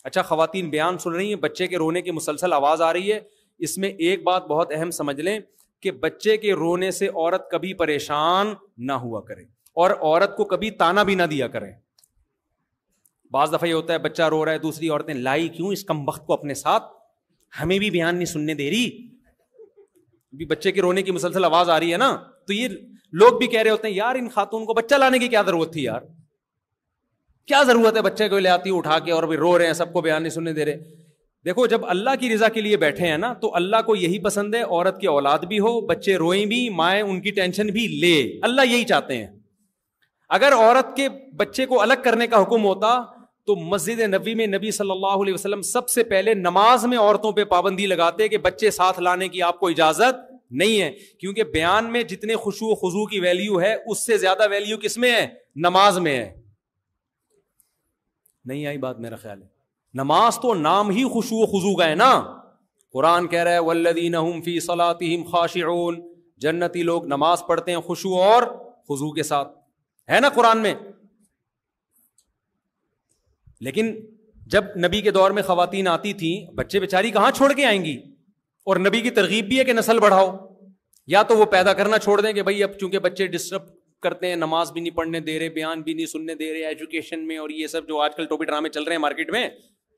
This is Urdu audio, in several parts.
اچھا خواتین بیان سن رہی ہیں, بچے کے رونے کی مسلسل آواز آ رہی ہے, اس میں ایک بات بہت اہم سمجھ لیں کہ بچے کے رونے سے عورت کبھی پریشان نہ ہوا کرے, اور عورت کو کبھی تانا بھی نہ دیا کرے. بعض دفعہ یہ ہوتا ہے بچہ رو رہا ہے, دوسری عورتیں لائی کیوں اس کمبخت کو اپنے ساتھ, ہمیں بھی بیان نہیں سننے دے رہی, بھی بچے کے رونے کی مسلسل آواز آ رہی ہے نا. تو یہ لوگ بھی کہہ رہے ہوتے ہیں یار ان خاتون کو بچہ لانے کی کیا ضرورت تھی یار, کیا ضرورت ہے بچے کو لے آتی اٹھا کے اور بھی رو رہے ہیں, سب کو بیان نہیں سننے دے رہے. دیکھو جب اللہ کی رضا کے لیے بیٹھے ہیں نا تو اللہ کو یہی پسند ہے عورت کی اولاد بھی ہو, بچے روئیں بھی, مائیں ان کی ٹینشن بھی لے, اللہ یہی چاہتے ہیں. اگر عورت کے بچے کو الگ کرنے کا حکم ہوتا تو مسجد نبوی میں نبی صلی اللہ علیہ وسلم سب سے پہلے نماز میں عورتوں پہ پابندی لگاتے کہ بچے ساتھ لانے کی آپ کو اجازت نہیں ہے, کیونکہ بیان میں جتنے خشوع و خضوع کی ویلیو ہے اس سے زیادہ ویلیو کس میں ہے, نماز میں ہے. نہیں آئی بات میرا خیال ہے, نماز تو نام ہی خشوع و خضوع کا ہے نا. قرآن کہہ رہا ہے والذین هم فی صلاتہم خاشعون, جنتی لوگ نماز پڑھتے ہیں خشوع اور خضوع کے ساتھ, ہے نا قرآن میں. لیکن جب نبی کے دور میں خواتین آتی تھیں, بچے بیچاری کہاں چھوڑ کے آئیں گی, اور نبی کی ترغیب بھی ہے کہ نسل بڑھاؤ. یا تو وہ پیدا کرنا چھوڑ دیں کہ بھائی اب چونکہ بچے ڈسٹرب کرتے ہیں, نماز بھی نہیں پڑھنے دے رہے, بیان بھی نہیں سننے دے رہے, ایجوکیشن میں اور یہ سب جو آج کل ٹوپی ڈرامے چل رہے ہیں مارکیٹ میں,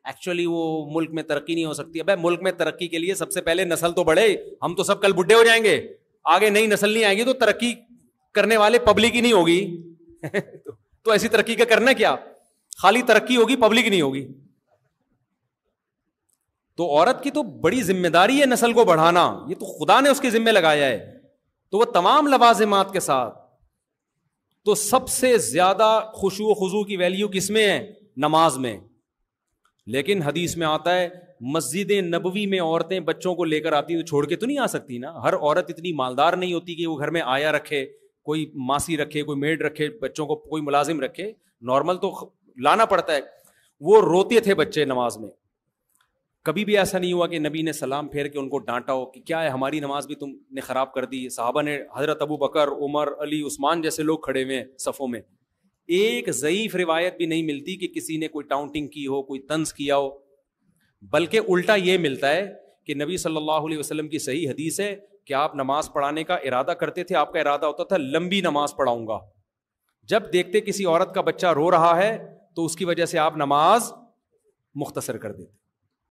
ایکچولی وہ ملک میں ترقی نہیں ہو سکتی. اب ملک میں ترقی کے لیے سب سے پہلے نسل تو بڑھے, ہم تو سب کل بڈھے ہو جائیں گے, آگے نئی نسل نہیں آئے گی تو ترقی کرنے والے پبلک ہی نہیں ہوگی. تو ایسی ترقی کا کرنا کیا, خالی ترقی ہوگی پبلک نہیں ہوگی. تو عورت کی تو بڑی ذمہ داری ہے نسل کو بڑھانا, یہ تو خدا نے اس کے ذمہ لگایا ہے. تو وہ تمام لوازمات کے ساتھ, تو سب سے زیادہ خشوع و خضوع کی ویلیو کس میں ہے, نماز میں. لیکن حدیث میں آتا ہے مسجد نبوی میں عورتیں بچوں کو لے کر آتی تو چھوڑ کے تو نہیں آ سکتی نا. ہر عورت اتنی مالدار نہیں ہوتی کہ وہ گھر میں آیا رکھے, کوئی ماسی رکھے, کوئی میڈ رکھے, بچوں کو کوئی ملازم رکھے. نارمل تو لانا پڑتا ہے. وہ روتے تھے بچے نماز میں. کبھی بھی ایسا نہیں ہوا کہ نبی نے سلام پھیر کے ان کو ڈانٹا ہو کہ کیا ہے ہماری نماز بھی تم نے خراب کر دی. صحابہ نے, حضرت ابو بکر, عمر, علی, عثمان جیسے لوگ کھڑے ہوئے ہیں صفوں میں, ایک ضعیف روایت بھی نہیں ملتی کہ کسی نے کوئی ٹاؤنٹنگ کی ہو, کوئی طنز کیا ہو. بلکہ الٹا یہ ملتا ہے کہ نبی صلی اللہ علیہ وسلم کی صحیح حدیث ہے کہ آپ نماز پڑھانے کا ارادہ کرتے تھے, آپ کا ارادہ ہوتا تھا لمبی نماز پڑھاؤں گا. جب دیکھتے کسی عورت کا بچہ رو رہا ہے تو اس کی وجہ سے آپ نماز مختصر کر دیتے.